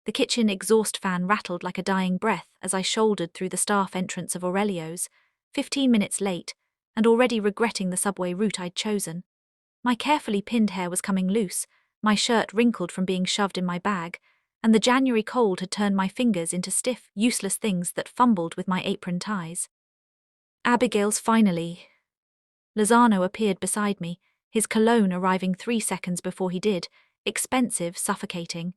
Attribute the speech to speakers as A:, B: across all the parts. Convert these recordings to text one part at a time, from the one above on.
A: The kitchen exhaust fan rattled like a dying breath as I shouldered through the staff entrance of Aurelio's, 15 minutes late, and already regretting the subway route I'd chosen. My carefully pinned hair was coming loose, my shirt wrinkled from being shoved in my bag, and the January cold had turned my fingers into stiff, useless things that fumbled with my apron ties. Abigail's finally. Lozano appeared beside me, his cologne arriving 3 seconds before he did, expensive, suffocating.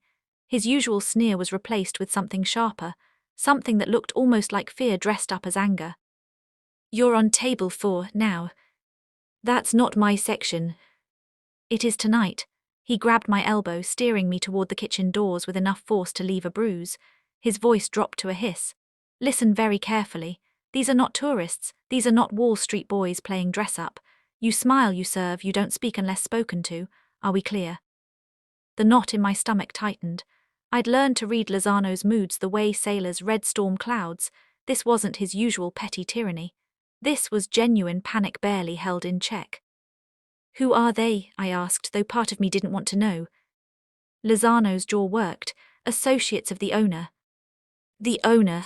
A: His usual sneer was replaced with something sharper, something that looked almost like fear dressed up as anger. "You're on table 4 now. That's not my section." "It is tonight." He grabbed my elbow, steering me toward the kitchen doors with enough force to leave a bruise. His voice dropped to a hiss. "Listen very carefully. These are not tourists. These are not Wall Street boys playing dress-up. You smile, you serve, you don't speak unless spoken to. Are we clear?" The knot in my stomach tightened. I'd learned to read Lozano's moods the way sailors read storm clouds. This wasn't his usual petty tyranny. This was genuine panic barely held in check. "Who are they?" I asked, though part of me didn't want to know. Lozano's jaw worked. "Associates of the owner." The owner.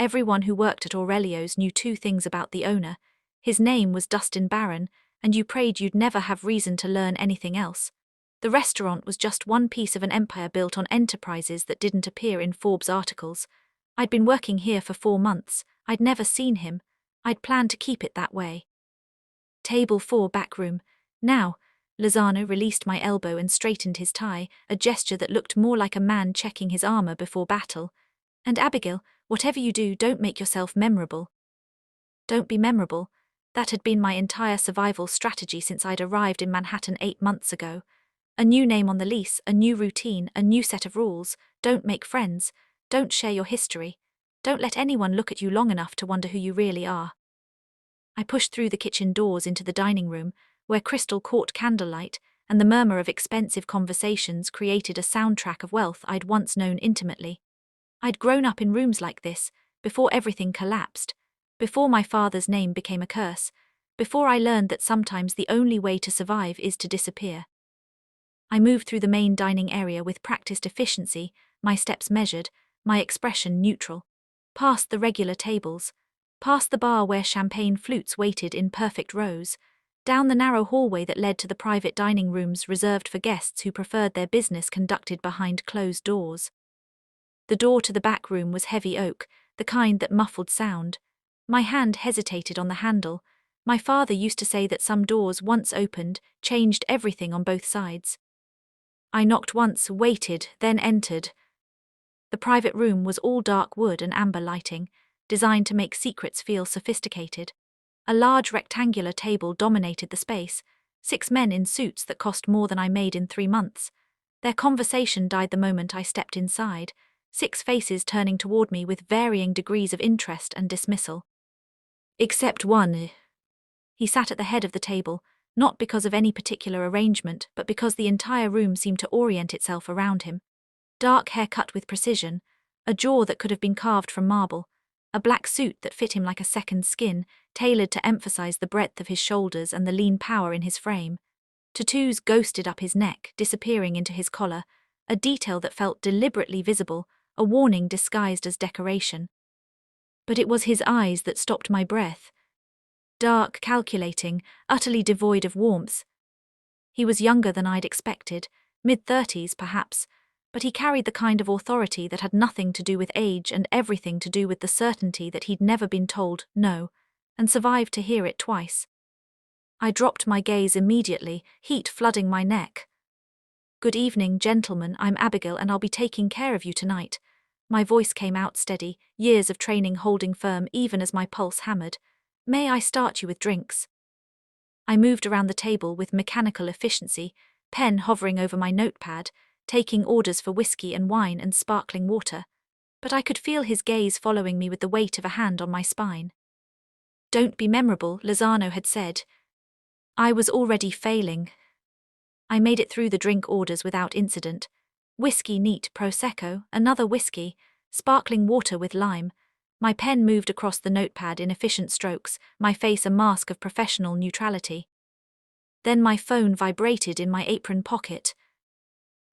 A: Everyone who worked at Aurelio's knew 2 things about the owner. His name was Dustin Barron, and you prayed you'd never have reason to learn anything else. The restaurant was just one piece of an empire built on enterprises that didn't appear in Forbes articles. I'd been working here for 4 months. I'd never seen him. I'd planned to keep it that way. "Table 4, back room. Now." Lozano released my elbow and straightened his tie, a gesture that looked more like a man checking his armor before battle. "And Abigail, whatever you do, don't make yourself memorable." Don't be memorable. That had been my entire survival strategy since I'd arrived in Manhattan 8 months ago. A new name on the lease, a new routine, a new set of rules. Don't make friends. Don't share your history. Don't let anyone look at you long enough to wonder who you really are. I pushed through the kitchen doors into the dining room, where crystal caught candlelight, and the murmur of expensive conversations created a soundtrack of wealth I'd once known intimately. I'd grown up in rooms like this, before everything collapsed, before my father's name became a curse, before I learned that sometimes the only way to survive is to disappear. I moved through the main dining area with practiced efficiency, my steps measured, my expression neutral. Past the regular tables, past the bar where champagne flutes waited in perfect rows, down the narrow hallway that led to the private dining rooms reserved for guests who preferred their business conducted behind closed doors. The door to the back room was heavy oak, the kind that muffled sound. My hand hesitated on the handle. My father used to say that some doors, once opened, changed everything on both sides. I knocked once, waited, then entered. The private room was all dark wood and amber lighting, designed to make secrets feel sophisticated. A large rectangular table dominated the space, 6 men in suits that cost more than I made in 3 months. Their conversation died the moment I stepped inside, 6 faces turning toward me with varying degrees of interest and dismissal. Except one. He sat at the head of the table, not because of any particular arrangement, but because the entire room seemed to orient itself around him. Dark hair cut with precision, a jaw that could have been carved from marble, a black suit that fit him like a second skin, tailored to emphasize the breadth of his shoulders and the lean power in his frame. Tattoos ghosted up his neck, disappearing into his collar, a detail that felt deliberately visible, a warning disguised as decoration. But it was his eyes that stopped my breath. Dark, calculating, utterly devoid of warmth. He was younger than I'd expected, mid-30s perhaps, but he carried the kind of authority that had nothing to do with age and everything to do with the certainty that he'd never been told no, and survived to hear it twice. I dropped my gaze immediately, heat flooding my neck. "Good evening, gentlemen, I'm Abigail and I'll be taking care of you tonight." My voice came out steady, years of training holding firm even as my pulse hammered. "May I start you with drinks?" I moved around the table with mechanical efficiency, pen hovering over my notepad, taking orders for whiskey and wine and sparkling water, but I could feel his gaze following me with the weight of a hand on my spine. "Don't be memorable," Lozano had said. I was already failing. I made it through the drink orders without incident. Whiskey neat, Prosecco, another whiskey, sparkling water with lime. My pen moved across the notepad in efficient strokes, my face a mask of professional neutrality. Then my phone vibrated in my apron pocket.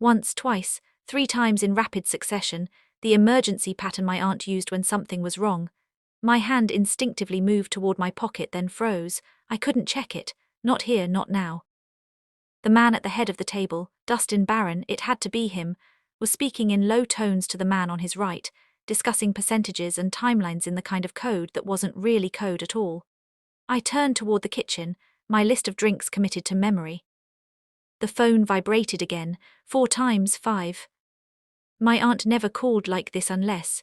A: Once, twice, 3 times in rapid succession, the emergency pattern my aunt used when something was wrong. My hand instinctively moved toward my pocket, then froze. I couldn't check it. Not here, not now. The man at the head of the table, Dustin Barron, it had to be him, was speaking in low tones to the man on his right, discussing percentages and timelines in the kind of code that wasn't really code at all. I turned toward the kitchen, my list of drinks committed to memory. The phone vibrated again, 4 times 5. My aunt never called like this unless.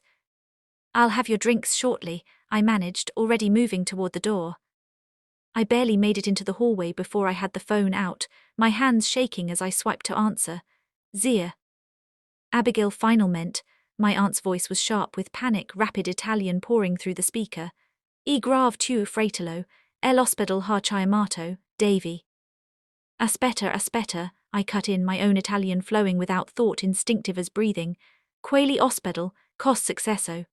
A: "I'll have your drinks shortly," I managed, already moving toward the door. I barely made it into the hallway before I had the phone out, my hands shaking as I swiped to answer. "Zia." Abigail finalmente, my aunt's voice was sharp with panic, rapid Italian pouring through the speaker. "E grave tu fratello, l'ospedale ha chiamato, Davy." Aspetta, I cut in, my own Italian flowing without thought, instinctive as breathing. "Quali ospedal, cos successo."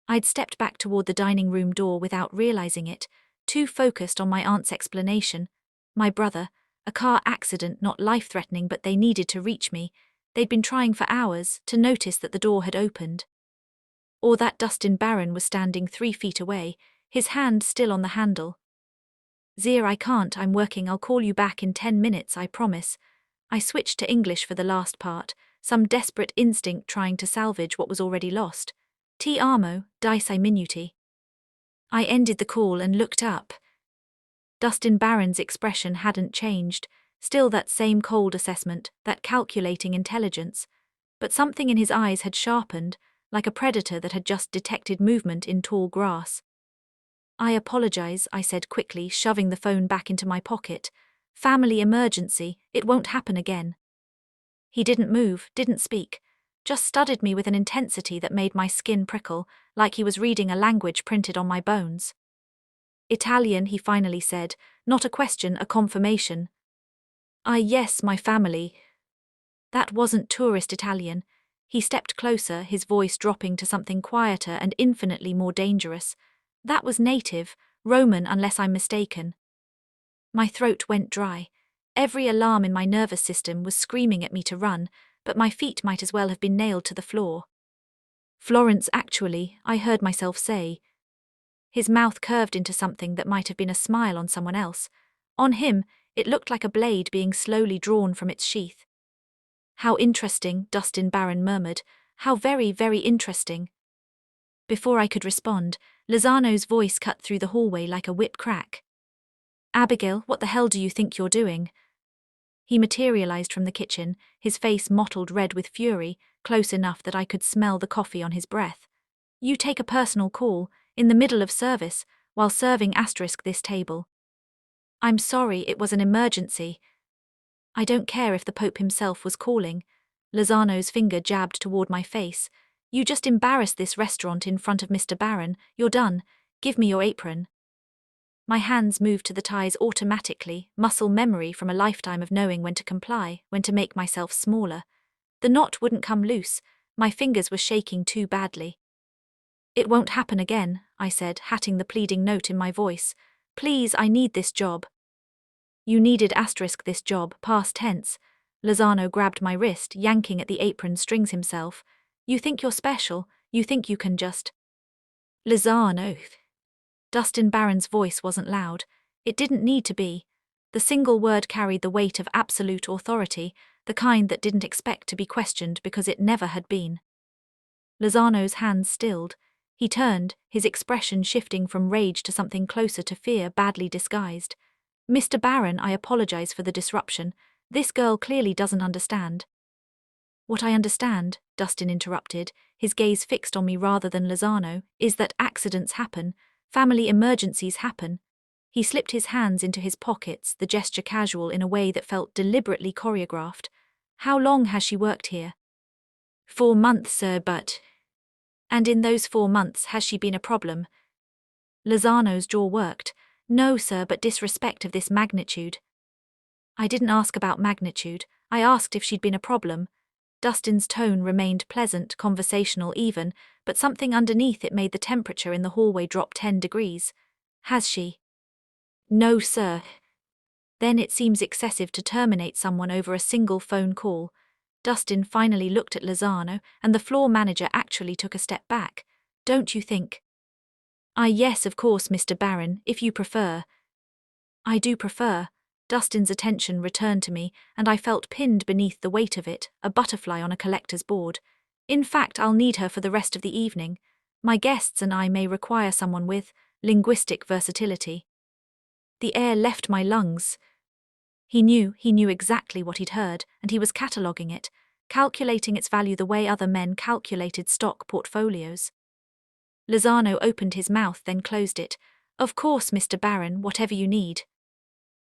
A: I'd stepped back toward the dining room door without realizing it, too focused on my aunt's explanation. My brother, a car accident, not life-threatening, but they needed to reach me. They'd been trying for hours to notice that the door had opened. Or that Dustin Barron was standing 3 feet away, his hand still on the handle. "Zia, I can't, I'm working, I'll call you back in 10 minutes, I promise." I switched to English for the last part, some desperate instinct trying to salvage what was already lost. "Ti amo, di 6 minuti." I ended the call and looked up. Dustin Barron's expression hadn't changed, still that same cold assessment, that calculating intelligence. But something in his eyes had sharpened, like a predator that had just detected movement in tall grass. "I apologize," I said quickly, shoving the phone back into my pocket. "Family emergency, it won't happen again." He didn't move, didn't speak, just studied me with an intensity that made my skin prickle, like he was reading a language printed on my bones. "Italian," he finally said, not a question, a confirmation. Yes, my family." That wasn't tourist Italian. He stepped closer, his voice dropping to something quieter and infinitely more dangerous. That was native, Roman unless I'm mistaken. My throat went dry. Every alarm in my nervous system was screaming at me to run, but my feet might as well have been nailed to the floor. "Florence, actually," I heard myself say. His mouth curved into something that might have been a smile on someone else. On him, it looked like a blade being slowly drawn from its sheath. "How interesting," Dustin Barron murmured. "How very, very interesting." Before I could respond, Lozano's voice cut through the hallway like a whip crack. "Abigail, what the hell do you think you're doing?" He materialized from the kitchen, his face mottled red with fury, close enough that I could smell the coffee on his breath. "You take a personal call, in the middle of service, while serving this table." "I'm sorry, it was an emergency." "I don't care if the Pope himself was calling." Lozano's finger jabbed toward my face. "You just embarrassed this restaurant in front of Mr. Barron. You're done. Give me your apron." My hands moved to the ties automatically, muscle memory from a lifetime of knowing when to comply, when to make myself smaller. The knot wouldn't come loose, my fingers were shaking too badly. "It won't happen again," I said, hatting the pleading note in my voice. "Please, I need this job." "You needed this job, past tense." Lozano grabbed my wrist, yanking at the apron strings himself. "You think you're special, you think you can just." "Lozano." Dustin Barron's voice wasn't loud. It didn't need to be. The single word carried the weight of absolute authority, the kind that didn't expect to be questioned because it never had been. Lozano's hands stilled. He turned, his expression shifting from rage to something closer to fear, badly disguised. "Mr. Barron, I apologize for the disruption. This girl clearly doesn't understand." "What I understand," Dustin interrupted, his gaze fixed on me rather than Lozano, "is that accidents happen. Family emergencies happen." He slipped his hands into his pockets, the gesture casual in a way that felt deliberately choreographed. "How long has she worked here?" 4 months, sir, but..." "And in those 4 months, has she been a problem?" Lozano's jaw worked. "No, sir, but disrespect of this magnitude." "I didn't ask about magnitude. I asked if she'd been a problem." Dustin's tone remained pleasant, conversational even, but something underneath it made the temperature in the hallway drop 10 degrees. "Has she?" "No, sir." "Then it seems excessive to terminate someone over a single phone call." Dustin finally looked at Lozano, and the floor manager actually took a step back. Don't you think? Yes, of course, Mr. Barron, if you prefer. I do prefer. Dustin's attention returned to me, and I felt pinned beneath the weight of it, a butterfly on a collector's board. In fact, I'll need her for the rest of the evening. My guests and I may require someone with linguistic versatility. The air left my lungs. He knew exactly what he'd heard, and he was cataloguing it, calculating its value the way other men calculated stock portfolios. Lozano opened his mouth, then closed it. Of course, Mr. Barron, whatever you need.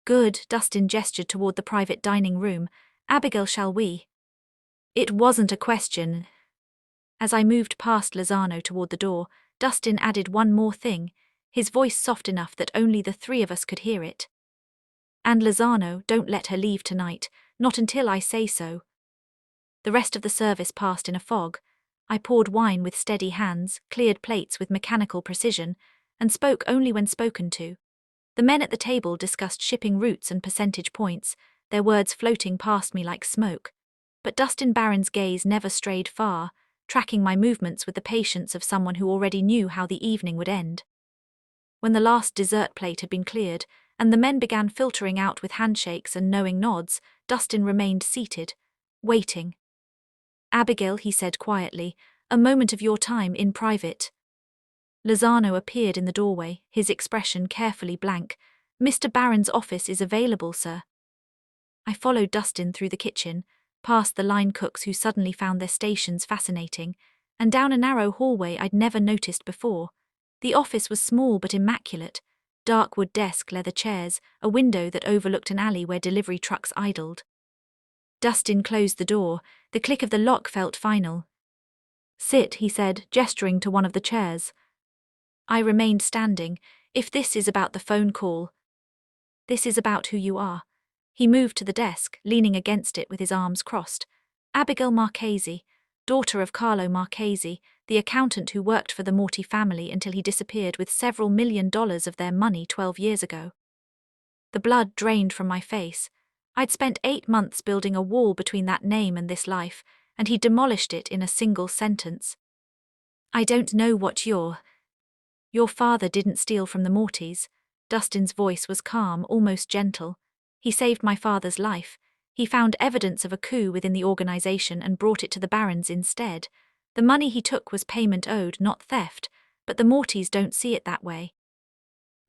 A: Good, Dustin gestured toward the private dining room. Abigail, shall we? It wasn't a question. As I moved past Lozano toward the door, Dustin added one more thing, his voice soft enough that only the three of us could hear it. And Lozano, don't let her leave tonight, not until I say so. The rest of the service passed in a fog. I poured wine with steady hands, cleared plates with mechanical precision, and spoke only when spoken to. The men at the table discussed shipping routes and percentage points, their words floating past me like smoke. But Dustin Barron's gaze never strayed far, tracking my movements with the patience of someone who already knew how the evening would end. When the last dessert plate had been cleared, and the men began filtering out with handshakes and knowing nods, Dustin remained seated, waiting. Abigail, he said quietly, a moment of your time in private. Lozano appeared in the doorway, his expression carefully blank. Mr. Barron's office is available, sir. I followed Dustin through the kitchen, past the line cooks who suddenly found their stations fascinating, and down a narrow hallway I'd never noticed before. The office was small but immaculate. Dark wood desk, leather chairs, a window that overlooked an alley where delivery trucks idled. Dustin closed the door. The click of the lock felt final. Sit, he said, gesturing to one of the chairs. I remained standing. If this is about the phone call, this is about who you are. He moved to the desk, leaning against it with his arms crossed. Abigail Marchese, daughter of Carlo Marchese, the accountant who worked for the Morty family until he disappeared with several $1 million of their money 12 years ago. The blood drained from my face. I'd spent 8 months building a wall between that name and this life, and he demolished it in a single sentence. I don't know what your father didn't steal from the Mortys. Dustin's voice was calm, almost gentle. He saved my father's life. He found evidence of a coup within the organization and brought it to the Barons instead. The money he took was payment owed, not theft, but the Mortys don't see it that way.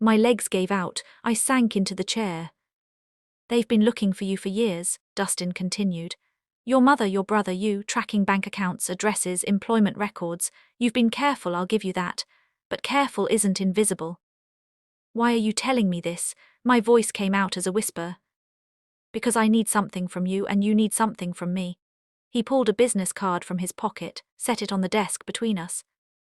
A: My legs gave out. I sank into the chair. They've been looking for you for years, Dustin continued. Your mother, your brother, you, tracking bank accounts, addresses, employment records. You've been careful, I'll give you that. But careful isn't invisible. Why are you telling me this? My voice came out as a whisper. Because I need something from you and you need something from me. He pulled a business card from his pocket, set it on the desk between us.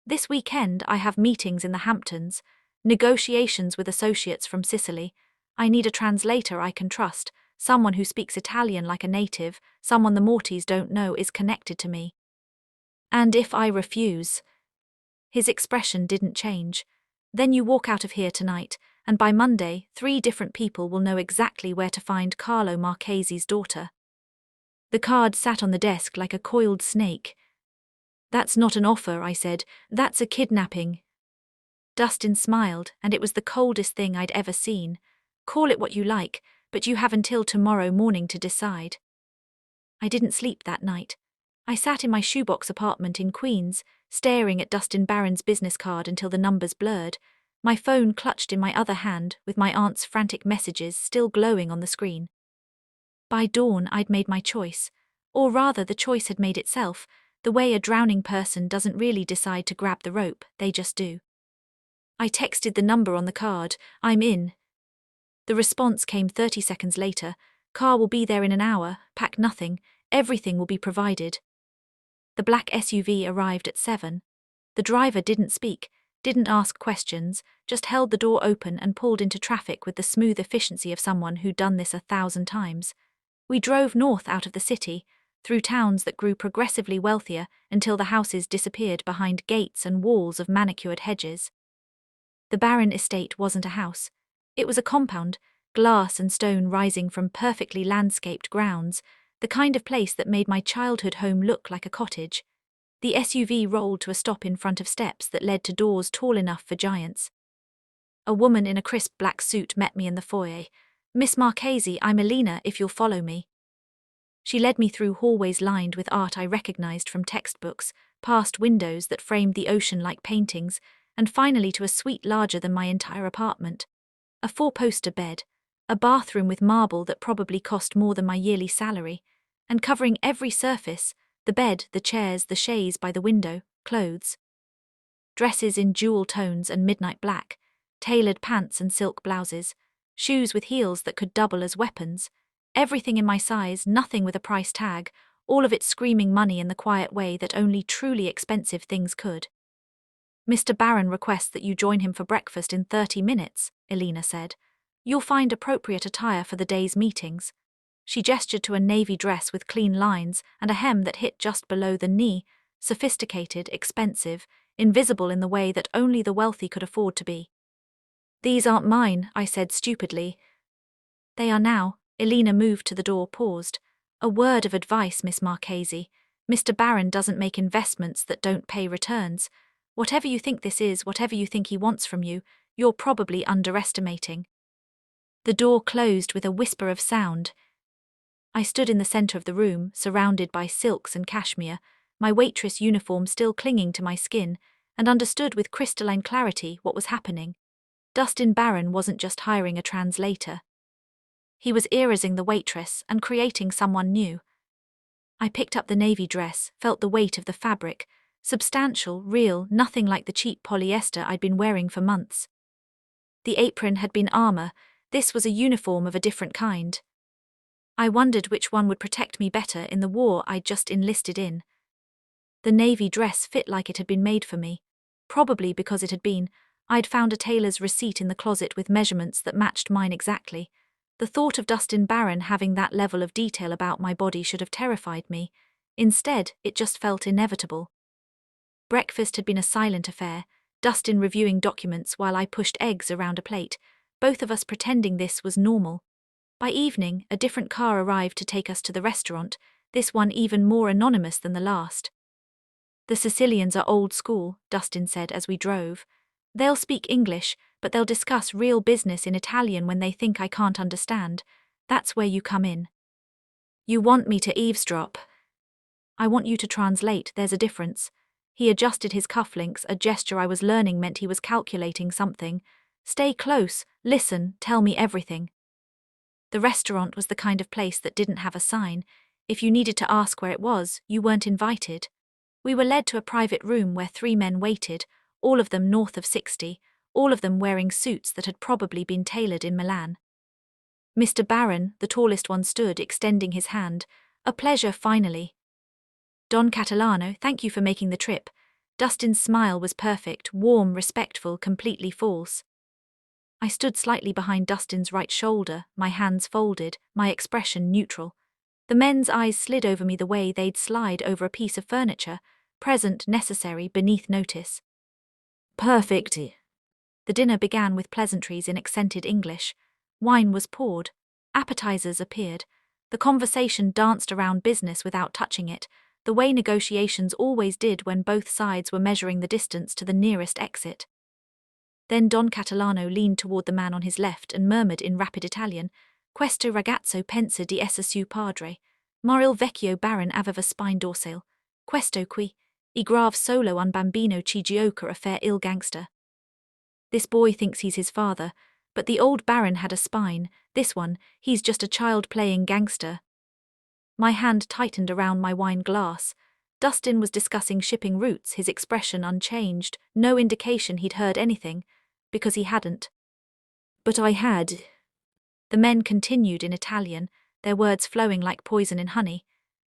A: This weekend I have meetings in the Hamptons, negotiations with associates from Sicily. I need a translator I can trust, someone who speaks Italian like a native, someone the Mortys don't know is connected to me. And if I refuse? His expression didn't change. Then you walk out of here tonight, and by Monday, 3 different people will know exactly where to find Carlo Marchese's daughter. The card sat on the desk like a coiled snake. That's not an offer, I said. That's a kidnapping. Dustin smiled, and it was the coldest thing I'd ever seen. Call it what you like, but you have until tomorrow morning to decide. I didn't sleep that night. I sat in my shoebox apartment in Queens, staring at Dustin Barron's business card until the numbers blurred, my phone clutched in my other hand with my aunt's frantic messages still glowing on the screen. By dawn, I'd made my choice. Or rather, the choice had made itself, the way a drowning person doesn't really decide to grab the rope, they just do. I texted the number on the card, I'm in. The response came 30 seconds later, car will be there in an hour, pack nothing, everything will be provided. The black SUV arrived at 7. The driver didn't speak, didn't ask questions, just held the door open and pulled into traffic with the smooth efficiency of someone who'd done this 1,000 times. We drove north out of the city, through towns that grew progressively wealthier until the houses disappeared behind gates and walls of manicured hedges. The Barron estate wasn't a house. It was a compound, glass and stone rising from perfectly landscaped grounds. the kind of place that made my childhood home look like a cottage. The SUV rolled to a stop in front of steps that led to doors tall enough for giants. A woman in a crisp black suit met me in the foyer. "Miss Marchese, I'm Elena, if you'll follow me." She led me through hallways lined with art I recognized from textbooks, past windows that framed the ocean like paintings, and finally to a suite larger than my entire apartment. A 4-poster bed, a bathroom with marble that probably cost more than my yearly salary, and covering every surface, the bed, the chairs, the chaise by the window, clothes. Dresses in jewel tones and midnight black, tailored pants and silk blouses, shoes with heels that could double as weapons, everything in my size, nothing with a price tag, all of it screaming money in the quiet way that only truly expensive things could. "Mr. Barron requests that you join him for breakfast in 30 minutes, Elena said. "You'll find appropriate attire for the day's meetings." She gestured to a navy dress with clean lines and a hem that hit just below the knee, sophisticated, expensive, invisible in the way that only the wealthy could afford to be. "These aren't mine," I said stupidly. "They are now." Elena moved to the door, paused. "A word of advice, Miss Marchese. Mr. Barron doesn't make investments that don't pay returns. Whatever you think this is, whatever you think he wants from you, you're probably underestimating." The door closed with a whisper of sound. I stood in the center of the room, surrounded by silks and cashmere, my waitress uniform still clinging to my skin, and understood with crystalline clarity what was happening. Dustin Barron wasn't just hiring a translator. He was erasing the waitress and creating someone new. I picked up the navy dress, felt the weight of the fabric, substantial, real, nothing like the cheap polyester I'd been wearing for months. The apron had been armor, this was a uniform of a different kind. I wondered which one would protect me better in the war I'd just enlisted in. The navy dress fit like it had been made for me. Probably because it had been. I'd found a tailor's receipt in the closet with measurements that matched mine exactly. The thought of Dustin Barron having that level of detail about my body should have terrified me. Instead, it just felt inevitable. Breakfast had been a silent affair, Dustin reviewing documents while I pushed eggs around a plate, both of us pretending this was normal. By evening, a different car arrived to take us to the restaurant, this one even more anonymous than the last. "The Sicilians are old school," Dustin said as we drove. "They'll speak English, but they'll discuss real business in Italian when they think I can't understand. That's where you come in." "You want me to eavesdrop?" "I want you to translate, there's a difference." He adjusted his cufflinks, a gesture I was learning meant he was calculating something. "Stay close, listen, tell me everything." The restaurant was the kind of place that didn't have a sign. If you needed to ask where it was, you weren't invited. We were led to a private room where 3 men waited, all of them north of 60, all of them wearing suits that had probably been tailored in Milan. Mr. Barron, the tallest one, stood, extending his hand. "A pleasure, finally." "Don Catalano, thank you for making the trip." Dustin's smile was perfect, warm, respectful, completely false. I stood slightly behind Dustin's right shoulder, my hands folded, my expression neutral. The men's eyes slid over me the way they'd slide over a piece of furniture, present, necessary, beneath notice. "Perfect." The dinner began with pleasantries in accented English. Wine was poured. Appetizers appeared. The conversation danced around business without touching it, the way negotiations always did when both sides were measuring the distance to the nearest exit. Then Don Catalano leaned toward the man on his left and murmured in rapid Italian, "Questo ragazzo pensa di essere suo padre, ma il vecchio baron aveva spine dorsale. Questo qui, I grave solo un bambino ci gioca a fare il gangster." This boy thinks he's his father, but the old baron had a spine, this one, he's just a child playing gangster. My hand tightened around my wine glass. Dustin was discussing shipping routes, his expression unchanged, no indication he'd heard anything, because he hadn't. "But I had." The men continued in Italian, their words flowing like poison in honey.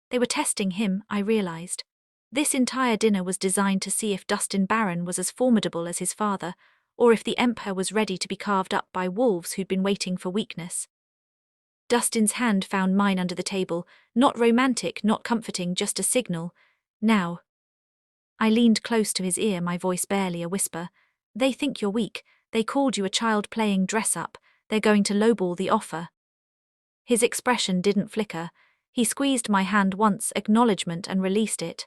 A: They were testing him, I realized. This entire dinner was designed to see if Dustin Barron was as formidable as his father, or if the Emperor was ready to be carved up by wolves who'd been waiting for weakness. Dustin's hand found mine under the table, not romantic, not comforting, just a signal. "Now." I leaned close to his ear, my voice barely a whisper. "They think you're weak. They called you a child playing dress-up. They're going to lowball the offer." His expression didn't flicker. He squeezed my hand once, acknowledgement, and released it.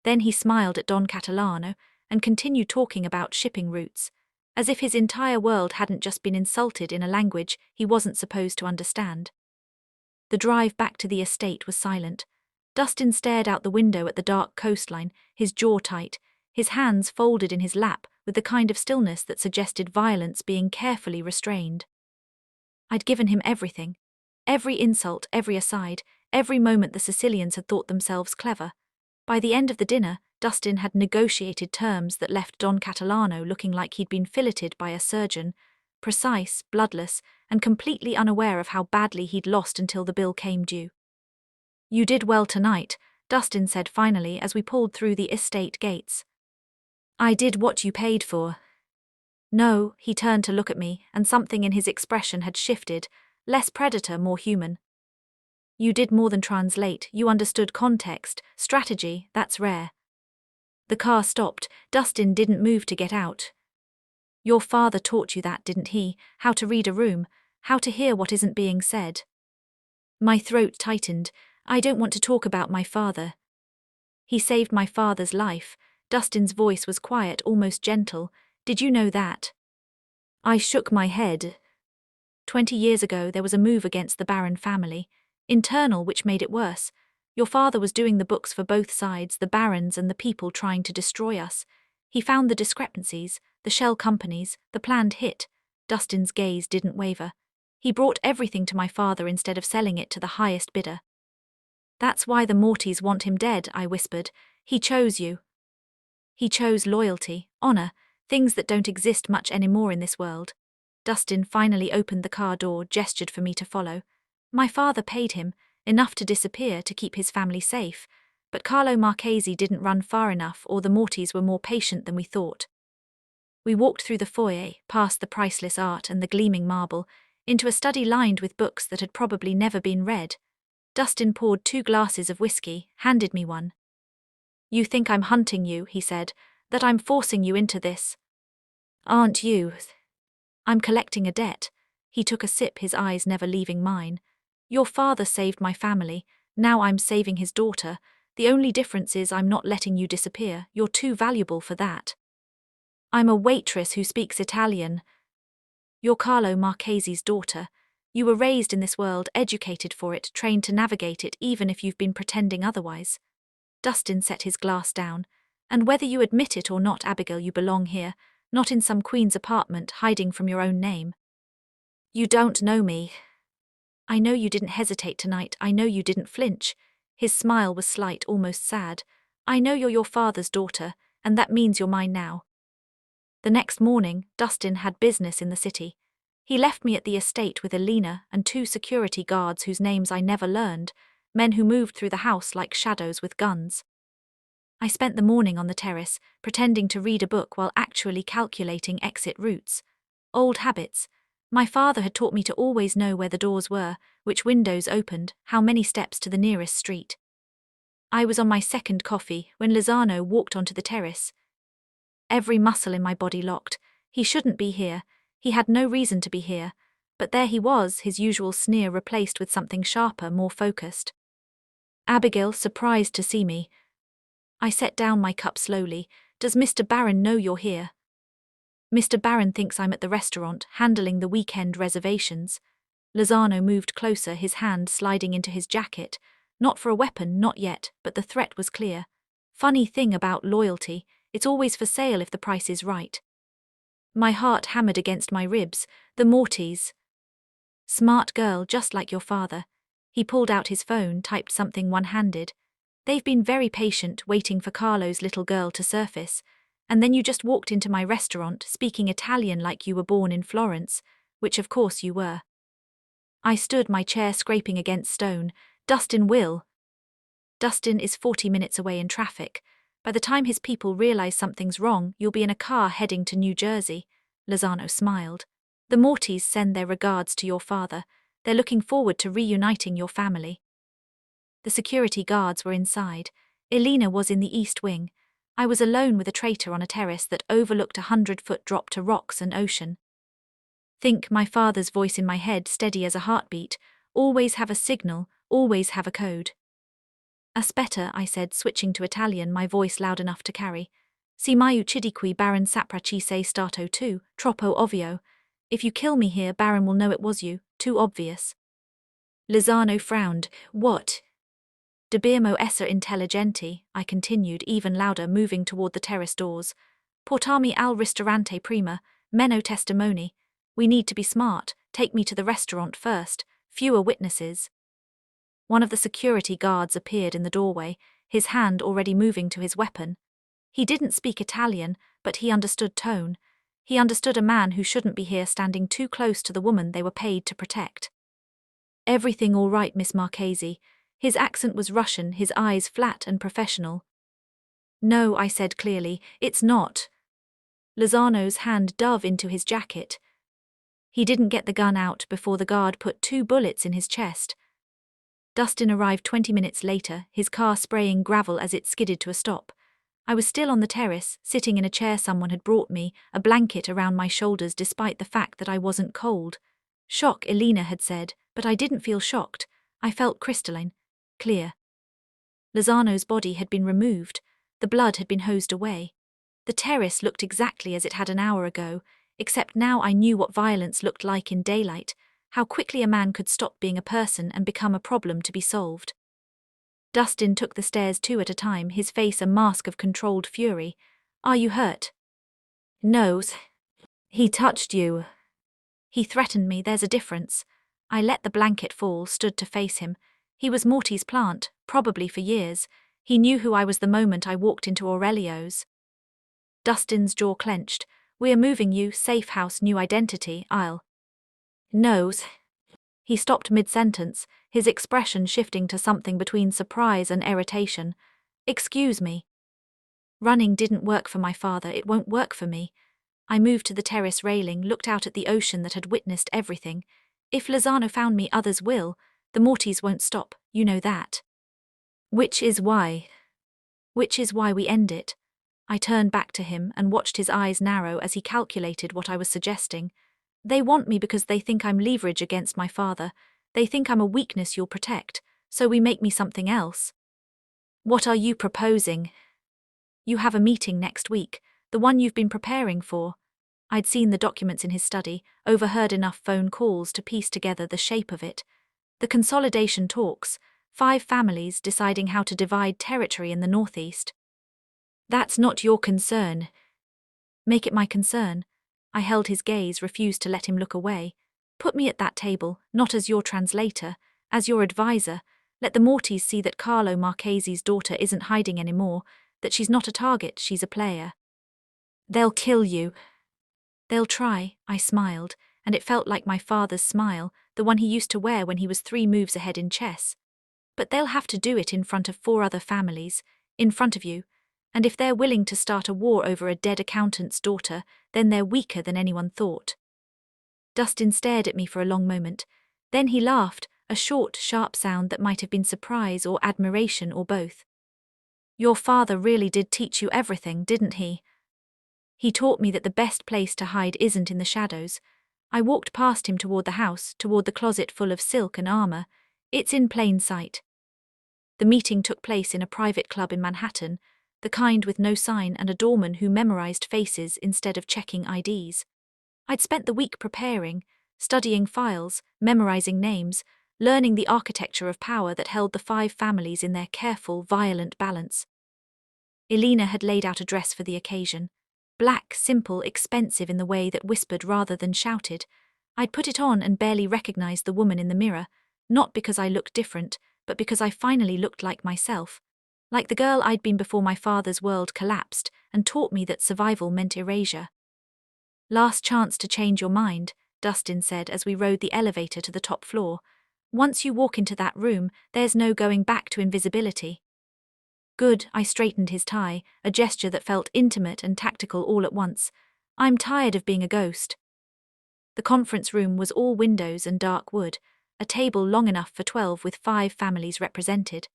A: Then he smiled at Don Catalano and continued talking about shipping routes, as if his entire world hadn't just been insulted in a language he wasn't supposed to understand. The drive back to the estate was silent. Dustin stared out the window at the dark coastline, his jaw tight, his hands folded in his lap with the kind of stillness that suggested violence being carefully restrained. I'd given him everything. Every insult, every aside, every moment the Sicilians had thought themselves clever. By the end of the dinner, Dustin had negotiated terms that left Don Catalano looking like he'd been filleted by a surgeon, precise, bloodless, and completely unaware of how badly he'd lost until the bill came due. "You did well tonight," Dustin said finally as we pulled through the estate gates. "I did what you paid for." "No," he turned to look at me, and something in his expression had shifted, less predator, more human. "You did more than translate, you understood context, strategy, that's rare." The car stopped. Dustin didn't move to get out. "Your father taught you that, didn't he? How to read a room, how to hear what isn't being said." My throat tightened. "I don't want to talk about my father." "He saved my father's life." Dustin's voice was quiet, almost gentle. "Did you know that?" I shook my head. 20 years ago there was a move against the Baron family. Internal, which made it worse. Your father was doing the books for both sides, the barons and the people trying to destroy us. He found the discrepancies, the shell companies, the planned hit. Dustin's gaze didn't waver. He brought everything to my father instead of selling it to the highest bidder. "That's why the Mortys want him dead," I whispered. "He chose you. He chose loyalty, honor, things that don't exist much anymore in this world." Dustin finally opened the car door, gestured for me to follow. "My father paid him, enough to disappear to keep his family safe, but Carlo Marchesi didn't run far enough, or the Mortys were more patient than we thought." We walked through the foyer, past the priceless art and the gleaming marble, into a study lined with books that had probably never been read. Dustin poured 2 glasses of whiskey, handed me one. "You think I'm hunting you," he said, "that I'm forcing you into this. Aren't you? I'm collecting a debt." He took a sip, his eyes never leaving mine. "Your father saved my family, now I'm saving his daughter. The only difference is I'm not letting you disappear, you're too valuable for that. I'm a waitress who speaks Italian. You're Carlo Marchesi's daughter. You were raised in this world, educated for it, trained to navigate it even if you've been pretending otherwise." Dustin set his glass down. "And whether you admit it or not, Abigail, you belong here, not in some queen's apartment hiding from your own name. You don't know me. I know you didn't hesitate tonight, I know you didn't flinch." His smile was slight, almost sad. "I know you're your father's daughter, and that means you're mine now." The next morning, Dustin had business in the city. He left me at the estate with Elena and 2 security guards whose names I never learned, men who moved through the house like shadows with guns. I spent the morning on the terrace, pretending to read a book while actually calculating exit routes. Old habits. My father had taught me to always know where the doors were, which windows opened, how many steps to the nearest street. I was on my 2nd coffee when Lozano walked onto the terrace. Every muscle in my body locked. He shouldn't be here. He had no reason to be here. But there he was, his usual sneer replaced with something sharper, more focused. "Abigail, surprised to see me." I set down my cup slowly. "Does Mr. Baron know you're here?" "Mr. Baron thinks I'm at the restaurant, handling the weekend reservations." Lozano moved closer, his hand sliding into his jacket. Not for a weapon, not yet, but the threat was clear. Funny thing about loyalty, it's always for sale if the price is right. My heart hammered against my ribs. "The Mortys." "Smart girl, just like your father." He pulled out his phone, typed something one-handed. "They've been very patient, waiting for Carlo's little girl to surface. And then you just walked into my restaurant, speaking Italian like you were born in Florence, which of course you were." I stood, my chair scraping against stone. "Dustin will." "Dustin is 40 minutes away in traffic. By the time his people realize something's wrong, you'll be in a car heading to New Jersey." Lozano smiled. "The Mortys send their regards to your father. They're looking forward to reuniting your family." The security guards were inside. Elena was in the east wing. I was alone with a traitor on a terrace that overlooked a 100-foot drop to rocks and ocean. "Think," my father's voice in my head, steady as a heartbeat. "Always have a signal, always have a code. Aspetta, I said, switching to Italian, my voice loud enough to carry. Si mai uccidi qui Baron saprà chi sei stato tu, troppo ovvio. If you kill me here, Baron will know it was you, too obvious. Lozano frowned. What? Dobbiamo essere intelligenti, I continued, even louder, moving toward the terrace doors. Portami al ristorante prima, meno testimoni. We need to be smart, take me to the restaurant first, fewer witnesses. One of the security guards appeared in the doorway, his hand already moving to his weapon. He didn't speak Italian, but he understood tone. He understood a man who shouldn't be here standing too close to the woman they were paid to protect. Everything all right, Miss Marchese. His accent was Russian, his eyes flat and professional. No, I said clearly, it's not. Lozano's hand dove into his jacket. He didn't get the gun out before the guard put 2 bullets in his chest. Dustin arrived 20 minutes later, his car spraying gravel as it skidded to a stop. I was still on the terrace, sitting in a chair someone had brought me, a blanket around my shoulders despite the fact that I wasn't cold. Shock, Elena had said, but I didn't feel shocked. I felt crystalline, clear. Lozano's body had been removed. The blood had been hosed away. The terrace looked exactly as it had an hour ago, except now I knew what violence looked like in daylight, how quickly a man could stop being a person and become a problem to be solved. Dustin took the stairs 2 at a time, his face a mask of controlled fury. Are you hurt? No. He touched you. He threatened me, there's a difference. I let the blanket fall, stood to face him. He was Morty's plant, probably for years. He knew who I was the moment I walked into Aurelio's. Dustin's jaw clenched. We're moving you, safe house, new identity, I'll. No. He stopped mid-sentence, his expression shifting to something between surprise and irritation. Excuse me. Running didn't work for my father, it won't work for me. I moved to the terrace railing, looked out at the ocean that had witnessed everything. If Lozano found me, others will. The Mortys won't stop, you know that. Which is why we end it. I turned back to him and watched his eyes narrow as he calculated what I was suggesting. They want me because they think I'm leverage against my father. They think I'm a weakness you'll protect, so we make me something else. What are you proposing? You have a meeting next week, the one you've been preparing for. I'd seen the documents in his study, overheard enough phone calls to piece together the shape of it. The consolidation talks, 5 families deciding how to divide territory in the northeast. That's not your concern. Make it my concern. I held his gaze, refused to let him look away. Put me at that table, not as your translator, as your advisor. Let the Mortys see that Carlo Marchese's daughter isn't hiding anymore, that she's not a target, she's a player. They'll kill you. They'll try, I smiled, and it felt like my father's smile, the one he used to wear when he was 3 moves ahead in chess. But they'll have to do it in front of 4 other families, in front of you. And if they're willing to start a war over a dead accountant's daughter, then they're weaker than anyone thought. Dustin stared at me for a long moment. Then he laughed, a short, sharp sound that might have been surprise or admiration or both. Your father really did teach you everything, didn't he? He taught me that the best place to hide isn't in the shadows. I walked past him toward the house, toward the closet full of silk and armor. It's in plain sight. The meeting took place in a private club in Manhattan, the kind with no sign and a doorman who memorized faces instead of checking IDs. I'd spent the week preparing, studying files, memorizing names, learning the architecture of power that held the 5 families in their careful, violent balance. Elena had laid out a dress for the occasion. Black, simple, expensive in the way that whispered rather than shouted. I'd put it on and barely recognized the woman in the mirror, not because I looked different, but because I finally looked like myself. Like the girl I'd been before my father's world collapsed and taught me that survival meant erasure. Last chance to change your mind, Dustin said as we rode the elevator to the top floor. Once you walk into that room, there's no going back to invisibility. Good, I straightened his tie, a gesture that felt intimate and tactical all at once. I'm tired of being a ghost. The conference room was all windows and dark wood, a table long enough for 12 with 5 families represented.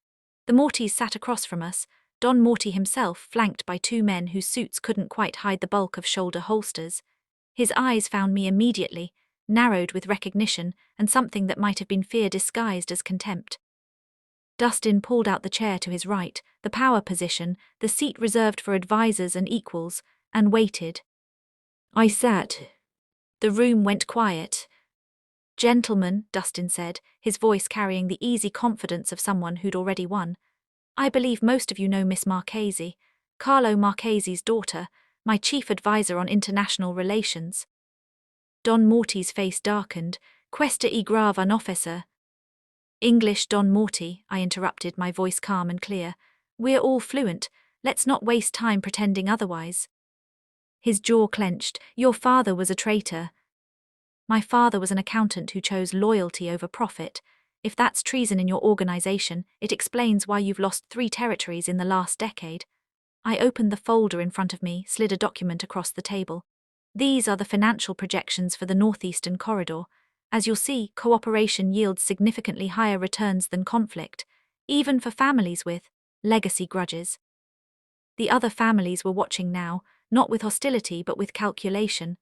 A: The Mortys sat across from us, Don Morty himself flanked by 2 men whose suits couldn't quite hide the bulk of shoulder holsters. His eyes found me immediately, narrowed with recognition and something that might have been fear disguised as contempt. Dustin pulled out the chair to his right, the power position, the seat reserved for advisors and equals, and waited. I sat. The room went quiet. Gentlemen, Dustin said, his voice carrying the easy confidence of someone who'd already won. I believe most of you know Miss Marchese, Carlo Marchese's daughter, my chief advisor on international relations. Don Morty's face darkened. Questa e grave un officer. English, Don Morty, I interrupted, my voice calm and clear. We're all fluent. Let's not waste time pretending otherwise. His jaw clenched. Your father was a traitor. My father was an accountant who chose loyalty over profit. If that's treason in your organization, it explains why you've lost 3 territories in the last decade. I opened the folder in front of me, slid a document across the table. These are the financial projections for the Northeastern Corridor. As you'll see, cooperation yields significantly higher returns than conflict, even for families with legacy grudges. The other families were watching now, not with hostility but with calculation.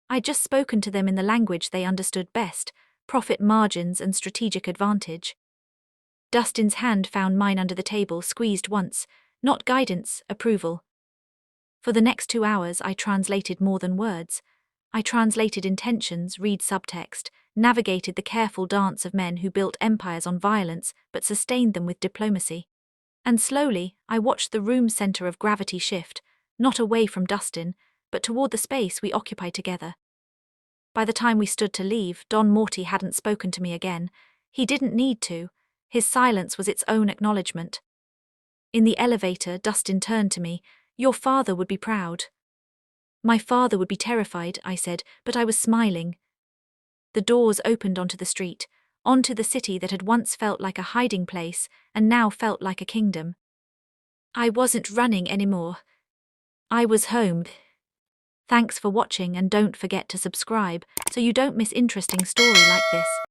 A: I'd just spoken to them in the language they understood best, profit margins and strategic advantage. Dustin's hand found mine under the table, squeezed once, not guidance, approval. For the next 2 hours I translated more than words. I translated intentions, read subtext, navigated the careful dance of men who built empires on violence but sustained them with diplomacy. And slowly, I watched the room's center of gravity shift, not away from Dustin, but toward the space we occupied together. By the time we stood to leave, Don Morty hadn't spoken to me again. He didn't need to. His silence was its own acknowledgement. In the elevator, Dustin turned to me. Your father would be proud. My father would be terrified, I said, but I was smiling. The doors opened onto the street, onto the city that had once felt like a hiding place and now felt like a kingdom. I wasn't running anymore. I was home. Thanks for watching and don't forget to subscribe so you don't miss interesting story like this.